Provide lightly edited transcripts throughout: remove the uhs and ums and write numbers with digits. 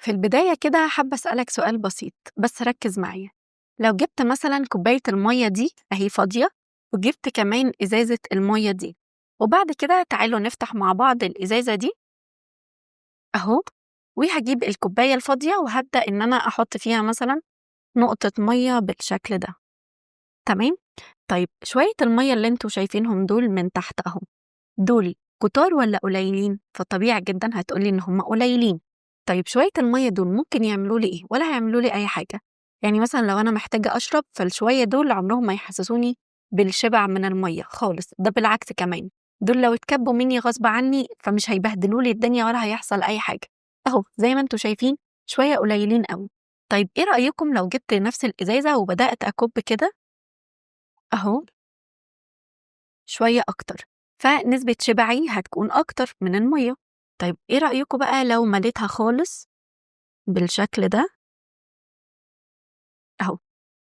في البداية كده حابة أسألك سؤال بسيط بس ركز معايا. لو جبت مثلا كوباية المية دي أهي فاضية، وجبت كمان إزازة المية دي، وبعد كده تعالوا نفتح مع بعض الإزازة دي أهو، وهجيب الكوباية الفاضية وهبدأ إن أنا أحط فيها مثلا نقطة مية بالشكل ده. تمام. طيب شوية المية اللي انتوا شايفينهم دول من تحت أهو، دول كتار ولا قليلين؟ فطبيعي جدا هتقولي إن هم قليلين. طيب شوية المية دول ممكن يعملوا لي إيه؟ ولا هيعملوا لي أي حاجة. يعني مثلا لو أنا محتاجة أشرب، فالشوية دول عمرهم ما يحسسوني بالشبع من المية خالص، ده بالعكس كمان، دول لو اتكبوا مني غصب عني فمش هيبهدلوا لي الدنيا ولا هيحصل أي حاجة. أهو زي ما انتوا شايفين شوية قليلين قوي. طيب إيه رأيكم لو جبت نفس الإزازة وبدأت أكب كده أهو شوية أكتر، فنسبة شبعي هتكون أكتر من المية. طيب إيه رأيكم بقى لو مليتها خالص بالشكل ده أهو،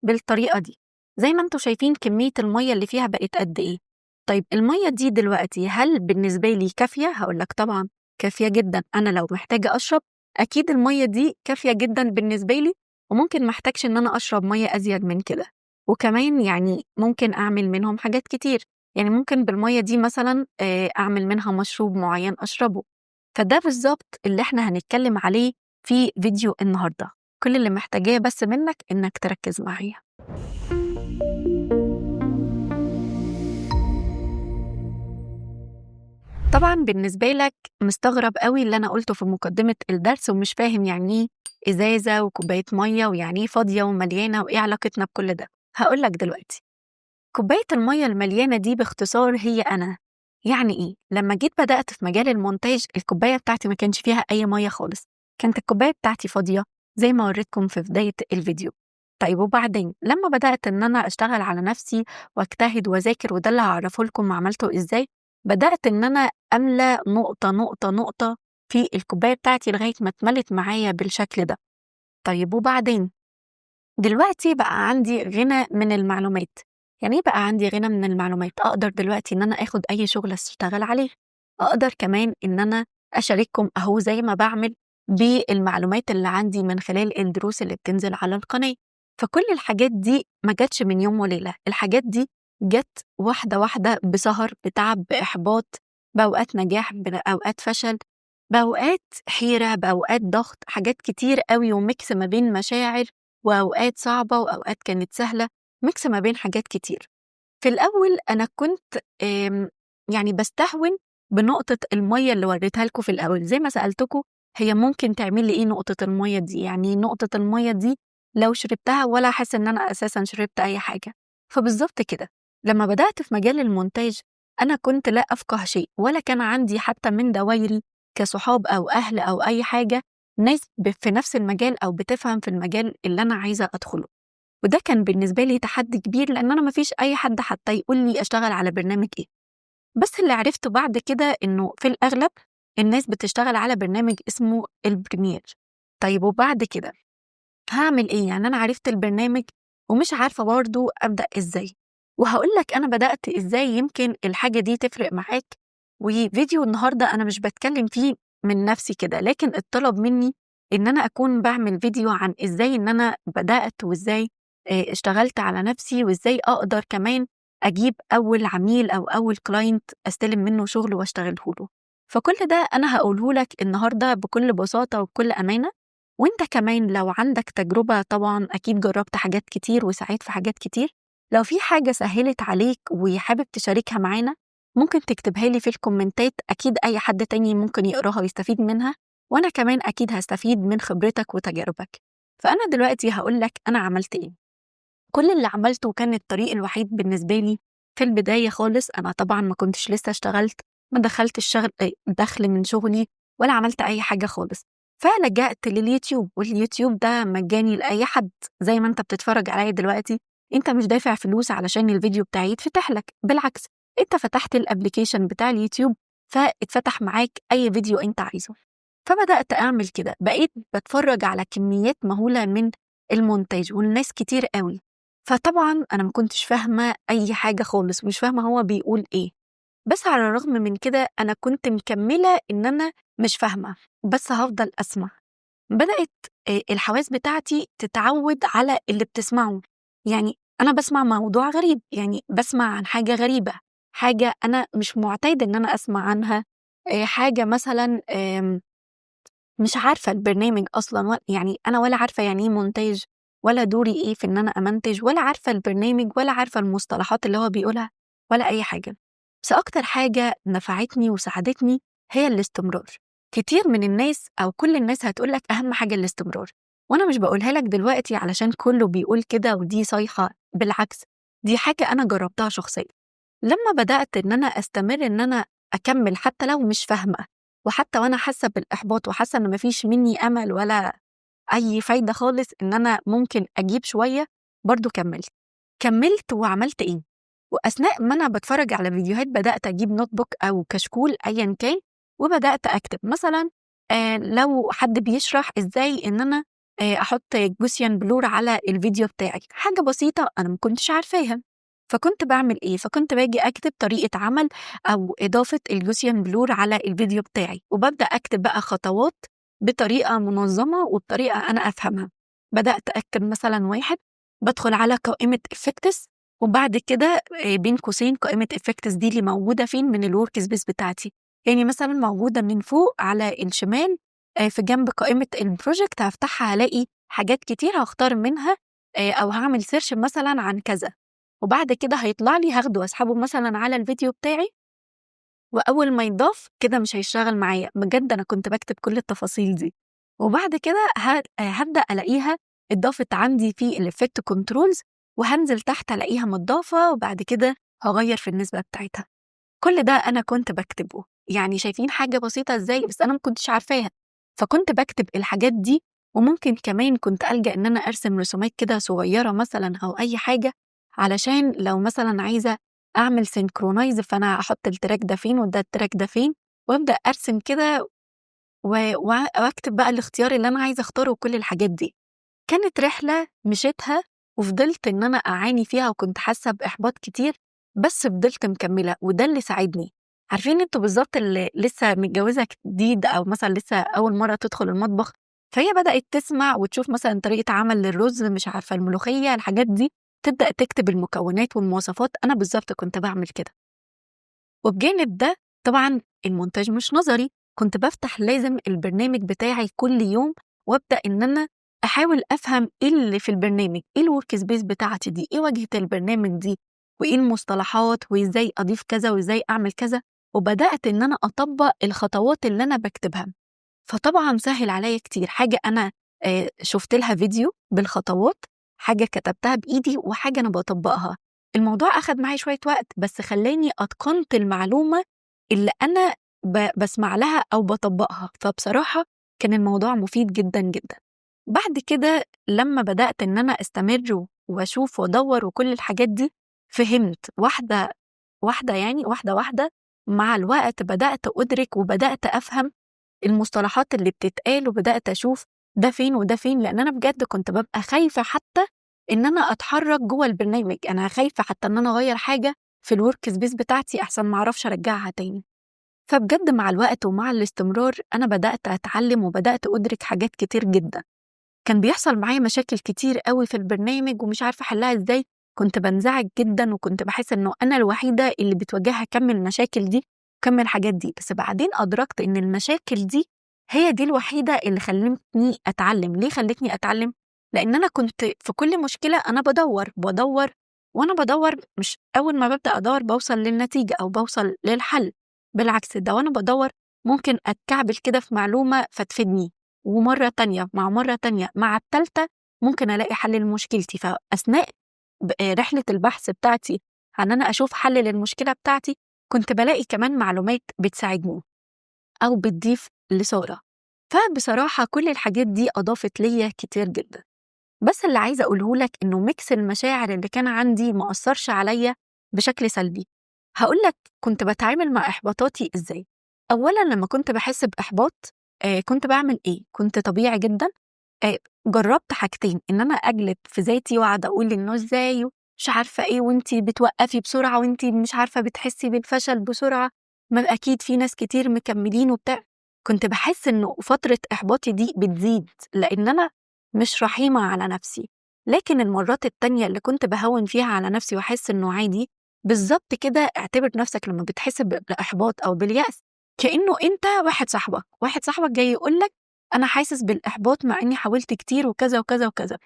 بالطريقة دي؟ زي ما انتوا شايفين كمية المية اللي فيها بقت قد إيه. طيب المية دي دلوقتي هل بالنسبة لي كافية؟ هقولك طبعا كافية جدا. أنا لو محتاجة أشرب أكيد المية دي كافية جدا بالنسبة لي، وممكن محتاجش إن أنا أشرب مية أزيد من كده. وكمان يعني ممكن أعمل منهم حاجات كتير، يعني ممكن بالمية دي مثلا أعمل منها مشروب معين أشربه. فده بالظبط اللي احنا هنتكلم عليه في فيديو النهاردة. كل اللي محتاجاه بس منك إنك تركز معايا. طبعا بالنسبة لك مستغرب قوي اللي أنا قلته في مقدمة الدرس، ومش فاهم يعني إيه إزازة وكوباية مية، ويعني إيه فاضية ومليانة، وإيه علاقتنا بكل ده. هقولك دلوقتي. كوباية المية المليانة دي باختصار هي أنا. يعني إيه؟ لما جيت بدأت في مجال المونتاج الكوباية بتاعتي ما كانش فيها أي مية خالص، كانت الكوباية بتاعتي فاضية زي ما وريتكم في بداية الفيديو. طيب وبعدين لما بدأت إن أنا أشتغل على نفسي واجتهد وذاكر، وده اللي هعرفه لكم عملته إزاي، بدأت إن أنا أملى نقطة نقطة نقطة في الكوباية بتاعتي لغاية ما اتملت معايا بالشكل ده. طيب وبعدين دلوقتي بقى عندي غنى من المعلومات. يعني ايه بقى عندي غنى من المعلومات؟ اقدر دلوقتي ان انا اخد اي شغل اشتغل عليه، اقدر كمان ان انا اشارككم اهو زي ما بعمل بالمعلومات اللي عندي من خلال الدروس اللي بتنزل على القناة. فكل الحاجات دي ما جاتش من يوم وليلة، الحاجات دي جت واحدة واحدة، بسهر، بتعب، بإحباط، بأوقات نجاح، بأوقات فشل، بأوقات حيرة، بأوقات ضغط، حاجات كتير قوي، وميكس ما بين مشاعر وأوقات صعبة وأوقات كانت سهلة، ميكس ما بين حاجات كتير. في الأول أنا كنت يعني بستهون بنقطة المية اللي وريتها لكم في الأول. زي ما سألتكم هي ممكن تعمل لي إيه نقطة المية دي؟ يعني نقطة المية دي لو شربتها ولا أحس إن أنا أساسا شربت أي حاجة. فبالظبط كده لما بدأت في مجال المونتاج أنا كنت لا أفقه شيء، ولا كان عندي حتى من دوايري كصحاب أو أهل أو أي حاجة ناس في نفس المجال أو بتفهم في المجال اللي أنا عايزة أدخله. وده كان بالنسبة لي تحدي كبير، لأن أنا مفيش أي حد حتى يقول لي أشتغل على برنامج إيه. بس اللي عرفته بعد كده إنه في الأغلب الناس بتشتغل على برنامج اسمه البريمير. طيب وبعد كده هعمل إيه؟ يعني أنا عرفت البرنامج ومش عارفة برضه أبدأ إزاي. وهقولك أنا بدأت إزاي، يمكن الحاجة دي تفرق معاك. وفيديو النهاردة أنا مش بتكلم فيه من نفسي كده، لكن الطلب مني إن أنا أكون بعمل فيديو عن إزاي إن أنا بدأت، وإزاي اشتغلت على نفسي، وإزاي أقدر كمان أجيب أول عميل أو أول كلاينت أستلم منه شغل وأشتغله له. فكل ده أنا هقوله لك النهاردة بكل بساطة وبكل أمانة. وإنت كمان لو عندك تجربة طبعا أكيد جربت حاجات كتير وسعيت في حاجات كتير، لو في حاجة سهلت عليك وحابب تشاركها معانا ممكن تكتبها لي في الكومنتات، أكيد أي حد تاني ممكن يقراها ويستفيد منها، وأنا كمان أكيد هستفيد من خبرتك وتجاربك. فأنا دلوقتي هقولك أنا عملت إيه. كل اللي عملته كان الطريق الوحيد بالنسبة لي في البداية خالص. أنا طبعا ما كنتش لسه اشتغلت، ما دخلت الشغل دخل من شغلي، ولا عملت أي حاجة خالص. فلجأت لليوتيوب، واليوتيوب ده مجاني لأي حد. زي ما انت بتتفرج عليا دلوقتي، انت مش دافع فلوس علشان الفيديو بتاعي يتفتح لك، بالعكس انت فتحت الابليكيشن بتاع اليوتيوب فاتفتح معاك أي فيديو انت عايزه. فبدأت أعمل كده، بقيت بتفرج على كميات مهولة من المونتاج والناس كتير قوي. فطبعا أنا ما كنتش فاهمة أي حاجة خالص، ومش فاهمة هو بيقول إيه. بس على الرغم من كده أنا كنت مكملة إن أنا مش فاهمة، بس هفضل أسمع. بدأت الحواس بتاعتي تتعود على اللي بتسمعه. يعني أنا باسمع موضوع غريب، يعني باسمع عن حاجة غريبة، حاجة أنا مش مُعتادة إن أنا أسمع عنها، حاجة مثلًا مش عارفة البرنامج أصلًا يعني أنا ولا عارفة يعني إيه مونتاج، ولا دوري إيه في إن أنا أمنتج، ولا عارفة البرنامج، ولا عارفة المصطلحات اللي هو بيقولها، ولا أي حاجة. بس أكتر حاجة نفعتني وساعدتني هي الاستمرار. كتير من الناس أو كل الناس هتقول لك أهم حاجة الاستمرار، وأنا مش باقولها لك دلوقتي علشان كله بيقول كده ودي صيحة، بالعكس دي حاجة أنا جربتها شخصيًا. لما بدأت إن أنا أستمر إن أنا أكمل حتى لو مش فاهمة، وحتى وأنا حاسة بالإحباط وحاسة إن ما فيش مني أمل ولا أي فايدة خالص إن أنا ممكن أجيب شوية، برضه كملت وعملت إيه؟ وأثناء ما أنا باتفرج على فيديوهات بدأت أجيب نوت بوك أو كشكول أيًا كان، وبدأت أكتب مثلًا لو حد بيشرح إزاي إن أنا أحط Gaussian blur على الفيديو بتاعي، حاجة بسيطة أنا ما كنتش عارفاها. فكنت باعمل إيه؟ فكنت باجي أكتب طريقة عمل أو إضافة الGaussian blur على الفيديو بتاعي، وبابدأ أكتب بقى خطوات بطريقة منظمة وبطريقة أنا أفهمها. بدأت أكتب مثلًا 1 بادخل على قائمة effects، وبعد كده بين قوسين قائمة effects دي اللي موجودة فين؟ من الwork space بتاعتي. يعني مثلًا موجودة من فوق على الشمال في جنب قائمة الproject، هافتحها هالاقي حاجات كتير هاختار منها أو هاعمل search مثلًا عن كذا، وبعد كده هيطلع لي هاخده واسحبه مثلًا على الفيديو بتاعي، وأول ما يتضاف كده مش هيشتغل معايا. بجد أنا كنت باكتب كل التفاصيل دي، وبعد كده هابدأ ألاقيها اتضافت عندي في الeffect controls، وهانزل تحت ألاقيها متضافة، وبعد كده هاغيّر في النسبة بتاعتها. كل ده أنا كنت باكتبه، يعني شايفين حاجة بسيطة إزاي؟ بس أنا ما كنتش عارفاها، فكنت باكتب الحاجات دي. وممكن كمان كنت ألجأ إن أنا أرسم رسومات كده صغيرة مثلًا أو أي حاجة، علشان لو مثلًا عايزة أعمل synchronize فأنا أحط التراك ده فين وده التراك ده فين، وأبدأ أرسم كده وأكتب بقى الاختيار اللي أنا عايزة أختاره وكل الحاجات دي. كانت رحلة مشيتها وفضلت إن أنا أعاني فيها وكنت حاسة بإحباط كتير، بس فضلت مكملة وده اللي ساعدني. عارفين أنتوا بالضبط اللي لسه متجوزة جديد أو مثلًا لسه أول مرة تدخل المطبخ، فهي بدأت تسمع وتشوف مثلًا طريقة عمل للرز، مش عارفة الملوخية، الحاجات دي، تبدأ تكتب المكونات والمواصفات. أنا بالضبط كنت باعمل كده. وبجانب ده طبعًا المونتاج مش نظري، كنت بافتح لازم البرنامج بتاعي كل يوم وأبدأ إن أنا أحاول أفهم إيه اللي في البرنامج، إيه الwork space بتاعتي دي، إيه واجهة البرنامج دي، وإيه المصطلحات، وإزاي أضيف كذا، وإزاي أعمل كذا، وبدأت إن أنا أطبّق الخطوات اللي أنا باكتبها. فطبعًا سهِّل عليّا كتير، حاجة أنا شُفت لها فيديو بالخطوات، حاجة كتبتها بإيدي، وحاجة أنا باطبّقها. الموضوع أخَد معايا شوية وقت، بس خلّاني أتقنت المعلومة اللي أنا باسمع لها أو باطبّقها، فبصراحة كان الموضوع مفيد جدًا، جدًا. بعد كده لمّا بدأت إن أنا أستمر وأشوف وأدوّر وكل الحاجات دي، فهمت واحدة، واحدة يعني واحدة، واحدة، مع الوقت بدأت أُدرك وبدأت أفهم المصطلحات اللي بتتقال، وبدأت أشوف ده فين وده فين، لإن أنا بجد كنت بابقى خايفة حتى إن أنا أتحرّك جوّه البرنامج، أنا خايفة حتى إن أنا أغيّر حاجة في الwork space بتاعتي أحسن ما أعرفش أرجّعها تاني. فبجد مع الوقت ومع الاستمرار أنا بدأت أتعلّم وبدأت أُدرك حاجات كتير جدًا. كان بيحصل معايا مشاكل كتير أوي في البرنامج ومش عارفة أحلّها إزاي، كنت بانزعج جدًا وكنت باحس إنه أنا الوحيدة اللي بتواجهها كَم المشاكل دي وكَم الحاجات دي. بس بعدين أدركت إن المشاكل دي هي دي الوحيدة اللي خلّتني أتعلّم. ليه خلّتني أتعلّم؟ لإن أنا كنت في كل مشكلة أنا بادوّر، وأنا بادوّر مش أول ما بابدأ أدوّر باوصل للنتيجة أو باوصل للحل، بالعكس ده وأنا بادوّر ممكن أتكعبل كده في معلومة فتفيدني، ومرّة تانية، مع مرّة تانية، مع التالتة ممكن ألاقي حل لمشكلتي. فأثناء رحلة البحث بتاعتي عن أنا أشوف حل للمشكلة بتاعتي، كنت بالاقي كمان معلومات بتساعدني أو بتضيف لثورة. فبصراحة كل الحاجات دي أضافت ليّا كتير جدًا. بس اللي عايزة أقوله لك إنه ميكس المشاعر اللي كان عندي ما أثّرش عليّا بشكل سلبي. هاقول لك كنت باتعامل مع إحباطاتي إزاي. أولًا لمّا كنت باحس بإحباط كنت باعمل إيه، كنت طبيعي جدًا جرّبت حاجتين، إن أنا أجلد في ذاتي وأقعد أقول إنه إزاي ومش عارفة إيه وأنتِ بتوقّفي بسرعة وأنتِ مش عارفة بتحسّي بالفشل بسرعة، ما أكيد في ناس كتير مكمّلين وبتاع. كنت باحس إنه فترة إحباطي دي بتزيد، لإن أنا مش رحيمة على نفسي، لكن المرات التانية اللي كنت باهوّن فيها على نفسي وأحس إنه عادي، بالضبط كده اعتبر نفسك لمّا بتحس بإحباط أو باليأس كإنه أنت واحد صاحبك جاي يقول لك أنا حاسس بالإحباط مع إني حاولت كتير وكذا، وكذا، وكذا،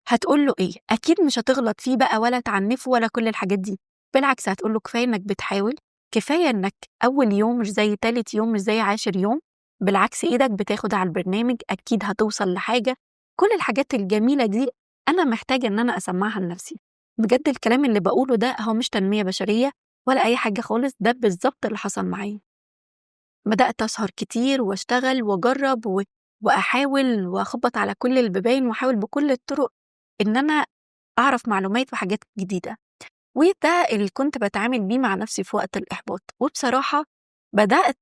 هتقول له إيه؟ أكيد مش هتغلط فيه بقى ولا تعنفه ولا كل الحاجات دي، بالعكس هتقول له كفاية إنك بتحاول، كفاية إنك أول يوم مش زي تالت يوم، مش زي عاشر يوم، بالعكس إيدك بتاخد على البرنامج، أكيد هتوصل لحاجة، كل الحاجات الجميلة دي أنا محتاجة إن أنا أسمّعها لنفسي. بجد الكلام اللي باقوله ده هو مش تنمية بشرية ولا أي حاجة خالص، ده بالضبط اللي حصل معايا. بدأت أسهر كتير وأشتغل وأجرّب وأحاول وأخبّط على كل البيبان وأحاول بكل الطرق إن أنا أعرف معلومات وحاجات جديدة، وده اللي كنت باتعامل بيه مع نفسي في وقت الإحباط. وبصراحة بدأت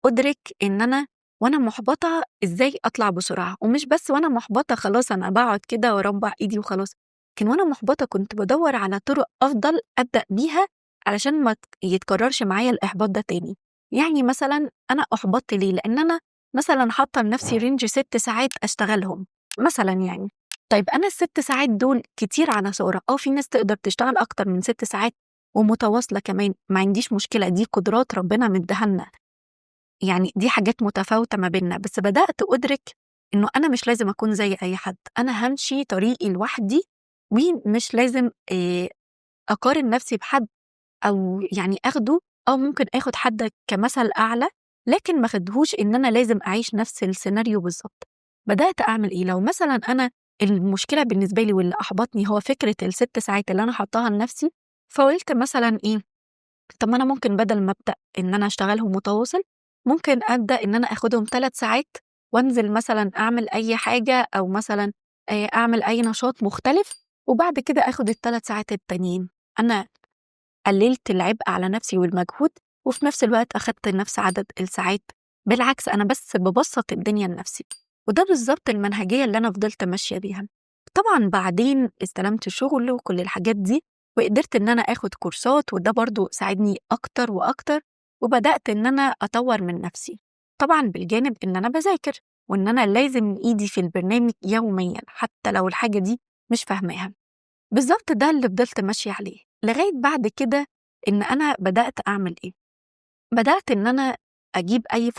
أدرك إن أنا وأنا مُحبطة إزاي أطلع بسرعة، ومش بس وأنا مُحبطة خلاص أنا باقعد كده وأربّع إيدي وخلاص، لكن وأنا مُحبطة كنت بادوّر على طُرق أفضل أبدأ بيها علشان ما يتكررش معايا الإحباط ده تاني. يعني مثلًا أنا أُحبطت ليه؟ لإن أنا مثلًا حاطة لنفسي range 6 ساعات أشتغلهم مثلًا يعني. طيب أنا ال6 ساعات دول كتير على سُرعة، في ناس تقدر تشتغل أكتر من 6 ساعات ومتواصلة كمان، ما عنديش مشكلة، دي قدرات ربنا مدّيها لنا. يعني دي حاجات متفاوتة ما بيننا، بس بدأت أدرك إنه أنا مش لازم أكون زي أي حد، أنا هامشي طريقي لوحدي ومش لازم أقارن نفسي بحد أو يعني آخده أو ممكن آخد حد كمثل أعلى، لكن ما آخدهوش إن أنا لازم أعيش نفس السيناريو بالضبط. بدأت أعمل إيه، لو مثلًا أنا المشكلة بالنسبة لي واللي أحبطني هو فكرة ال6 ساعات اللي أنا حاطاها لنفسي، فقُلت مثلًا إيه، طب ما أنا ممكن بدل ما أبدأ إن أنا أشتغلهم متواصل، ممكن أبدأ إن أنا آخدهم 3 ساعات وأنزل مثلًا أعمل أي حاجة أو مثلًا أعمل أي نشاط مختلف، وبعد كده آخد ال3 ساعات التانيين. أنا قللت العبء على نفسي والمجهود، وفي نفس الوقت أخدت نفس عدد الساعات، بالعكس أنا بس بابسّط الدنيا لنفسي، وده بالضبط المنهجية اللي أنا فضلت ماشية بيها. طبعًا بعدين استلمت شغل وكل الحاجات دي، وقدرت إن أنا آخد كورسات وده برضه ساعدني أكتر وأكتر، وبدأت إن أنا أطوّر من نفسي، طبعًا بالجانب إن أنا باذاكر، وإن أنا لازم إيدي في البرنامج يوميًا، حتى لو الحاجة دي مش فاهماها. بالضبط ده اللي فضلت ماشية عليه، لغاية بعد كده إن أنا بدأت أعمل إيه، بدأت إن أنا أجيب أي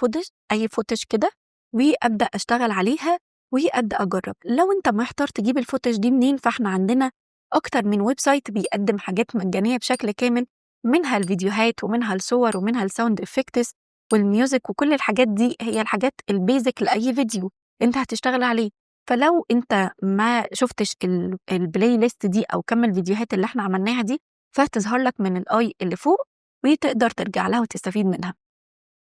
footage كده وأبدأ أشتغل عليها وأبدأ أجرّب. لو أنت محتار تجيب الfootage دي منين، فإحنا عندنا أكتر من website بيقدّم حاجات مجانية بشكل كامل، منها الفيديوهات ومنها الصور ومنها الsound effects والmusic وكل الحاجات دي هي الحاجات الbasic لأي فيديو أنت هتشتغل عليه. فلو أنت ما شُفتش الplaylist دي أو كَم الفيديوهات اللي إحنا عملناها دي، فهتظهر لك من الi اللي فوق وتقدر ترجع لها وتستفيد منها.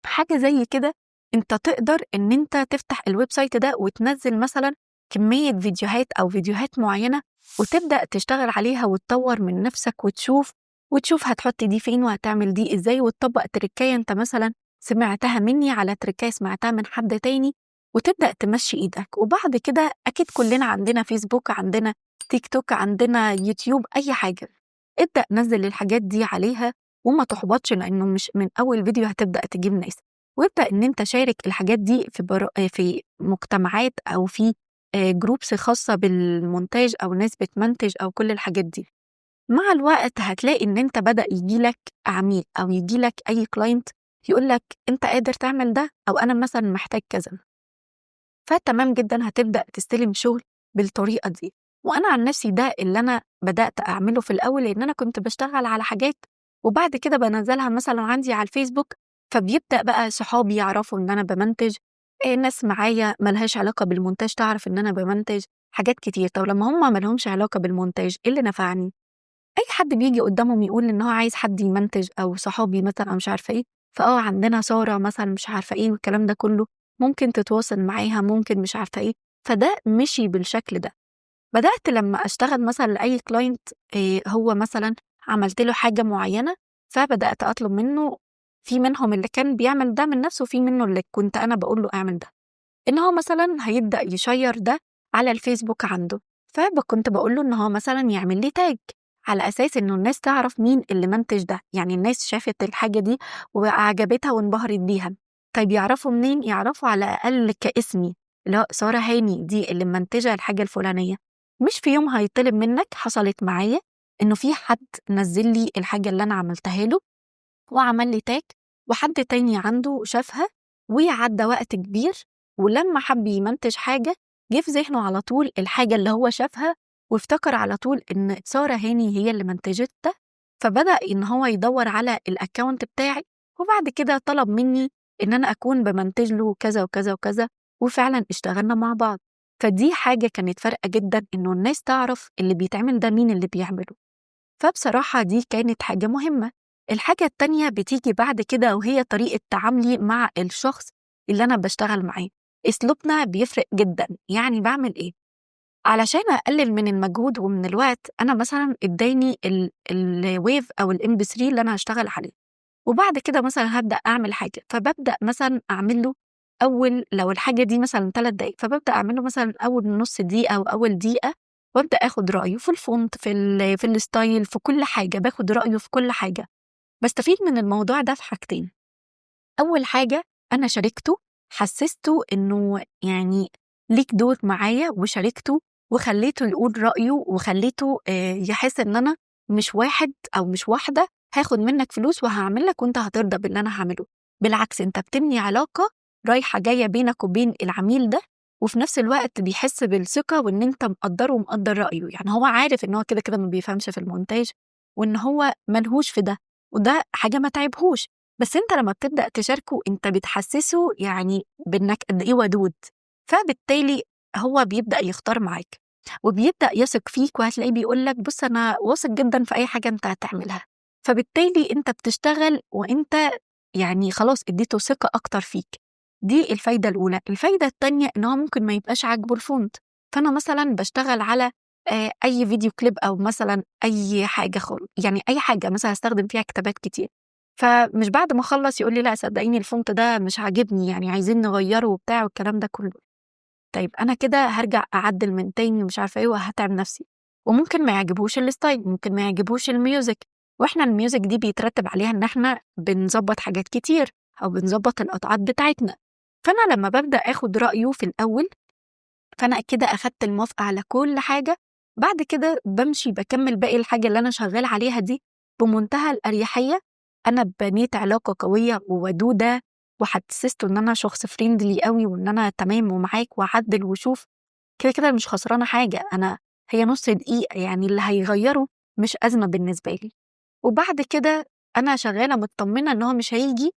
حاجة زي كده أنت تقدر إن أنت تفتح الويب سايت ده وتنزّل مثلًا كمية فيديوهات أو فيديوهات معيّنة وتبدأ تشتغل عليها وتطوّر من نَفْسك وتشوف هتحُط دي فين وهتعمل دي إزاي وتطبّق تركاية أنت مثلًا سمعتها منّي على تركاية سمعتها من حد تاني وتبدأ تمشّي إيدك. وبعد كده أكيد كُلّنا عندنا فيسبوك، عندنا تيك توك، عندنا يوتيوب، أي حاجة. ابدأ نزّل الحاجات دي عليها وما تُحبطش لإنه مش من أول فيديو هتبدأ تجيب ناس، وابدأ إن أنت شارك الحاجات دي في مجتمعات أو في groups خاصة بالمونتاج أو ناس بتمنتج أو كل الحاجات دي. مع الوقت هتلاقي إن أنت بدأ ييجي لك عميل أو ييجي لك أي client يقول لك أنت قادر تعمل ده أو أنا مثلًا محتاج كذا. فتمام جدًا هتبدأ تستلم شغل بالطريقة دي. وأنا عن نفسي ده اللي أنا بدأت أعمله في الأول، لإن أنا كنت باشتغل على حاجات وبعد كده بانزّلها مثلًا عندي على الفيسبوك، فبيبدأ بقى صحابي يعرفوا إن أنا بامنتج، ناس معايا ما لهاش علاقة بالمونتاج تعرف إن أنا بامنتج، حاجات كتير. طب لمّا هم ما لهمش علاقة بالمونتاج، إيه اللي نفعني؟ أي حد بييجي قدّامهم يقول إن هو عايز حد يمنتج أو صحابي مثلًا أو مش عارفة إيه، عندنا سارة مثلًا مش عارفة إيه والكلام ده كلّه، ممكن تتواصل معاها، ممكن مش عارفة إيه، فده مشي بالشكل ده. بدأت لمّا أشتغل مثلًا لأي client هو مثلًا عملت له حاجة معيّنة، فبدأت أطلب منّه في منهم اللي كان بيعمل ده من نَفْسه وفي منّه اللي كنت أنا باقول له اعمل ده. إن هو مثلًا هيبدأ يشيّر ده على الفيسبوك عنده، كنت باقول له إن هو مثلًا يعمل لي tag على أساس إنه الناس تعرف مين اللي منتج ده، يعني الناس شافت الحاجة دي وعجبتها وانبهرت بيها. طيب يعرفوا منين؟ يعرفوا على الأقل كاسمي، اللي هو سارة هاني دي اللي منتجة الحاجة الفلانية. مش في يوم هيطلب منك، حصلت معايا إنه في حد نزل لي الحاجة اللي أنا عملتها له وعمل لي تاج، وحد تاني عنده شافها وعدى وقت كبير، ولما حب يمنتج حاجة جه في ذهنه على طول الحاجة اللي هو شافها، وافتكر على طول إن سارة هاني هي اللي منتجتها، فبدأ إن هو يدور على الأكاونت بتاعي، وبعد كده طلب مني إن أنا أكون بمنتج له كذا وكذا وكذا، وفعلا اشتغلنا مع بعض. فدي حاجة كانت فارقة جدا، إنه الناس تعرف اللي بيتعمل ده مين اللي بيعمله. فبصراحة دي كانت حاجة مهمة. الحاجة التانية بتيجي بعد كده، وهي طريقة تعاملي مع الشخص اللي أنا بشتغل معاه. أسلوبنا بيفرق جدا. يعني بعمل إيه؟ علشان أقلل من المجهود ومن الوقت، أنا مثلا إداني الويف أو الام بي 3 اللي أنا هشتغل عليه، وبعد كده مثلا هبدأ أعمل حاجة، فببدأ مثلا أعمل له لو الحاجة دي مثلا 3 دقايق، فببدأ أعمل له مثلا أول نص دقيقة أو أول دقيقة، وابدأ اخد رأيه في الفونت، في الستايل، في كل حاجة، باخد رأيه في كل حاجة. بستفيد من الموضوع ده في حاجتين. أول حاجة، أنا شاركته، حسسته إنه يعني ليك دور معايا، وشاركته وخليته يقول رأيه، وخليته يحس إن أنا مش واحد أو مش واحدة هاخد منك فلوس وهعمل لك وأنت هترضى باللي أنا هعمله. بالعكس، أنت بتبني علاقة رايحة جاية بينك وبين العميل ده، وفي نفس الوقت بيحس بالثقة وإن أنت مقدره ومقدر رأيه. يعني هو عارف إن هو كده كده ما بيفهمش في المونتاج، وإن هو ملهوش في ده، وده حاجة ما تعبهوش. بس أنت لما بتبدأ تشاركه، أنت بتحسسه يعني بإنك قد إيه ودود، فبالتالي هو بيبدأ يختار معاك وبيبدأ يثق فيك، وهتلاقيه بيقول لك بص أنا واثق جدا في أي حاجة أنت هتعملها. فبالتالي أنت بتشتغل وأنت يعني خلاص اديته ثقة أكتر فيك. دي الفايدة الأولى. الفايدة التانية إن هو ممكن ما يبقاش عاجبه الفونت، فأنا مثلا بشتغل على أي فيديو كليب، أو مثلا أي حاجة يعني أي حاجة مثلا هستخدم فيها كتابات كتير، فمش بعد ما اخلص يقول لي لا صدقيني الفونت ده مش عاجبني، يعني عايزين نغيره وبتاع والكلام ده كله. طيب انا كده هرجع اعدل من تاني ومش عارفه ايه وهتعب نفسي، وممكن ما يعجبوش الستايل، ممكن ما يعجبوش الميوزك، واحنا الميوزك دي بيترتب عليها ان احنا بنظبط حاجات كتير او بنظبط القطعات بتاعتنا. فانا لما ببدا اخد رايه في الاول، فانا كده اخدت الموافقه على كل حاجه. بعد كده بمشي بكمل باقي الحاجه اللي انا شغال عليها دي بمنتهى الاريحيه. انا بنيت علاقه قويه وودوده، وحسسته ان انا شخص فريندلي قوي، وان انا تمام ومعاك وعدل وشوف، كده كده مش خسرانه حاجه. انا هي نص دقيقه، يعني اللي هيغيره مش ازمه بالنسبه لي. وبعد كده انا شغاله مطمنه ان هو مش هيجي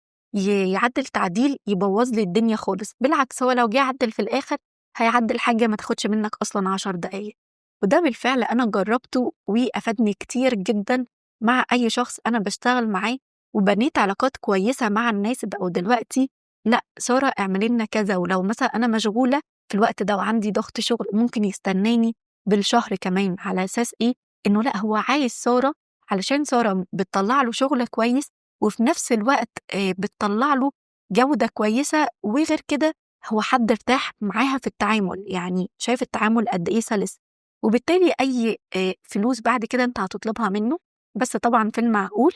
يعدل تعديل يبوظ لي الدنيا خالص. بالعكس، هو لو جه عدل في الاخر هيعدل حاجه ما تاخدش منك اصلا 10 دقايق. وده بالفعل انا جربته وافادني كتير جدا مع اي شخص انا بشتغل معاه، وبنيت علاقات كويسه مع الناس. بقوا دلوقتي لا ساره اعملي لنا كذا، ولو مثلا انا مشغوله في الوقت ده وعندي ضغط شغل ممكن يستناني بالشهر كمان، على اساس ايه؟ انه لا هو عايز ساره، علشان سارة بتطلع له شغل كويس، وفي نفس الوقت بتطلع له جودة كويسة، وغير كده هو حد ارتاح معاها في التعامل، يعني شايف التعامل قد ايه سلس. وبالتالي اي فلوس بعد كده انت هتطلبها منه، بس طبعا في المعقول،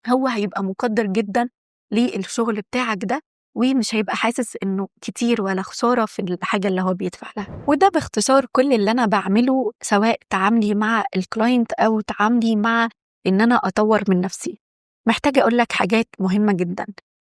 هو هيبقى مقدر جدا للشغل بتاعك ده، ومش هيبقى حاسس انه كتير ولا خسارة في الحاجة اللي هو بيدفع لها. وده باختصار كل اللي انا بعمله، سواء تعاملي مع الكلاينت او تعاملي مع ان انا اطور من نفسي. محتاجة اقول لك حاجات مهمة جدا.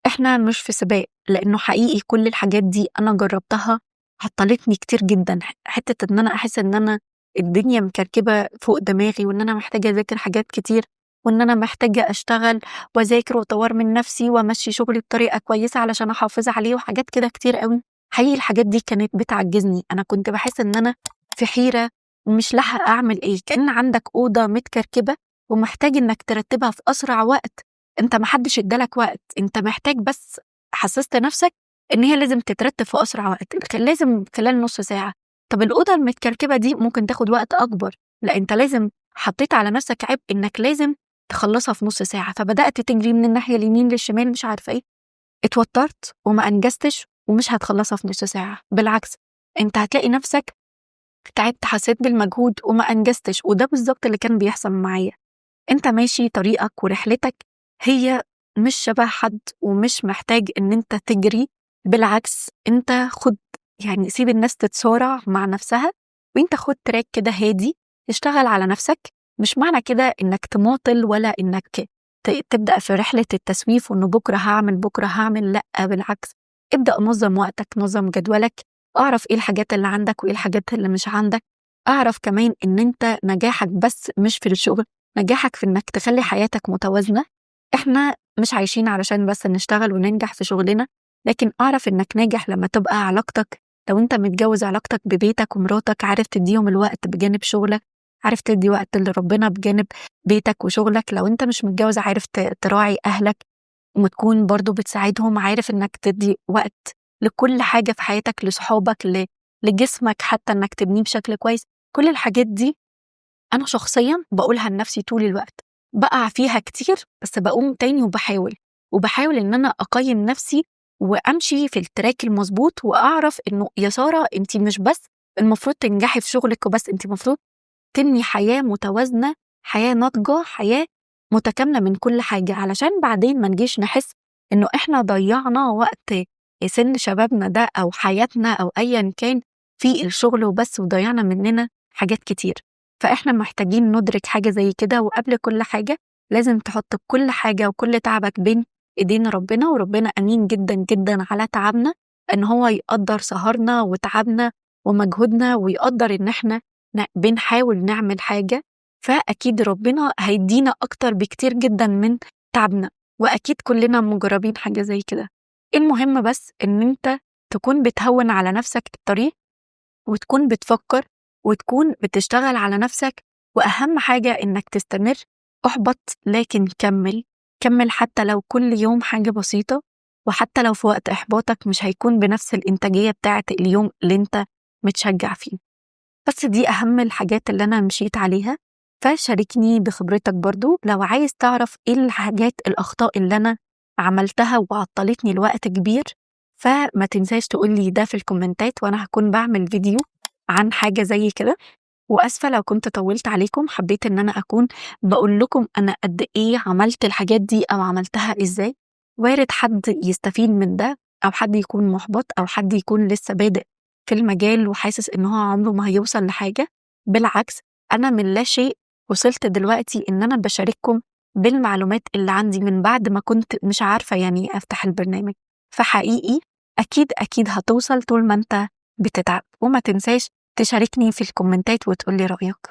احنا مش في سباق، لانه حقيقي كل الحاجات دي انا جربتها، عطلتني كتير جدا. حتة ان انا احس ان انا الدنيا مكركبة فوق دماغي، وان انا محتاجة اذاكر حاجات كتير، وان انا محتاجة اشتغل واذاكر واطور من نفسي وامشي شغلي بطريقة كويسة علشان احافظ عليه، وحاجات كده كتير قوي. حقيقي الحاجات دي كانت بتعجزني. انا كنت بحس ان انا في حيرة ومش لاحقة اعمل ايه. كأن عندك أوضة متكركبة ومحتاج انك ترتبها في اسرع وقت. انت محدش ادالك وقت، انت محتاج بس حسست نفسك ان هي لازم تترتب في اسرع وقت، كان لازم خلال نص ساعة. طب الأوضة المتكركبة دي ممكن تاخد وقت اكبر، لا انت لازم حطيت على نفسك عبء انك لازم تخلصها في نص ساعة، فبدأت تجري من الناحية اليمين للشمال مش عارفة ايه. اتوترت وما انجزتش، ومش هتخلصها في نص ساعة. بالعكس، انت هتلاقي نفسك تعبت، حسيت بالمجهود وما انجزتش. وده بالظبط اللي كان بيحصل معايا. انت ماشي طريقك ورحلتك هي مش شبه حد ومش محتاج إن أنت تجري، بالعكس أنت خُد يعني سيب الناس تتصارع مع نفسها، وأنت خُد تراك كده هادي، اشتغل على نفسك. مش معنى كده إنك تماطل ولا إنك تبدأ في رحلة التسويف وإنه بكرة هاعمل، لأ بالعكس، ابدأ نظّم وقتك، نظّم جدولك، أعرف إيه الحاجات اللي عندك وإيه الحاجات اللي مش عندك، أعرف كمان إن أنت نجاحك بس مش في الشغل، نجاحك في إنك تخلّي حياتك متوازنة. إحنا مش عايشين علشان بس نشتغل وننجح في شغلنا، لكن أعرف إنك ناجح لمّا تبقى علاقتك لو أنت متجوّز علاقتك ببيتك ومراتك عارف تدّيهم الوقت بجانب شغلك، عارف تدّي وقت لربنا بجانب بيتك وشغلك، لو أنت مش متجوّز عارف تراعي أهلك وتكون برضه بتساعدهم، عارف إنك تدّي وقت لكل حاجة في حياتك، لصحابك، لجسمك حتى إنك تبنيه بشكل كويس. كل الحاجات دي أنا شخصيًا باقولها لنفسي طول الوقت، باقع فيها كتير بس باقوم تاني وباحاول إن أنا أقيّم نفسي وأمشي في التراك المضبوط، وأعرف إنه يا سارة أنتِ مش بس المفروض تنجحي في شغلِك وبس، أنتِ المفروض تبني حياة متوازنة، حياة ناضجة، حياة متكاملة من كل حاجة، علشان بعدين ما نجيش نحس إنه إحنا ضيّعنا وقت سِن شبابنا ده أو حياتنا أو أيًا كان في الشغل وبس وضيّعنا مننا حاجات كتير. فإحنا محتاجين ندرك حاجة زي كده، وقبل كل حاجة لازم تحط كل حاجة وكل تعبك بين إيدين ربنا، وربنا أمين جدًا، جدًا على تعبنا، إن هو يقدّر سهرنا وتعبنا ومجهودنا، ويقدّر إن إحنا بنحاول نعمل حاجة، فأكيد ربنا هيدّينا أكتر بكتير جدًا من تعبنا، وأكيد كلنا مجرّبين حاجة زي كده. المهم بس إن أنت تكون بتهوّن على نفسك الطريق، وتكون بتفكّر، وتكون بتشتغل على نفسك، وأهم حاجة إنك تستمر. احبط لكن كمّل، كمّل حتى لو كل يوم حاجة بسيطة، وحتى لو في وقت إحباطك مش هيكون بنفس الإنتاجية بتاعة اليوم اللي أنت متشجّع فيه. بس دي أهم الحاجات اللي أنا مشيت عليها، فشاركني بخبرتك برضه لو عايز تعرف إيه الأخطاء اللي أنا عملتها وعطّلتني لوقت كبير، فما تنساش تقول لي ده في الكومنتات وأنا هاكون باعمل فيديو عن حاجة زي كده. وآسفة لو كنت طوّلت عليكم، حبيت إن أنا أكون باقول لكم أنا قد إيه عملت الحاجات دي أو عملتها إزاي، وارد حد يستفيد من ده أو حد يكون مُحبَط أو حد يكون لسه بادئ في المجال وحاسس إن هو عمره ما هيوصل لحاجة. بالعكس أنا من لا شيء وصلت دلوقتي إن أنا باشارككم بالمعلومات اللي عندي من بعد ما كنت مش عارفة يعني إيه أفتح البرنامج. فحقيقي أكيد، أكيد هتوصل طول ما أنت بتتعب، وما تنساش تشاركني في الكومنتات وتقول لي رأيك.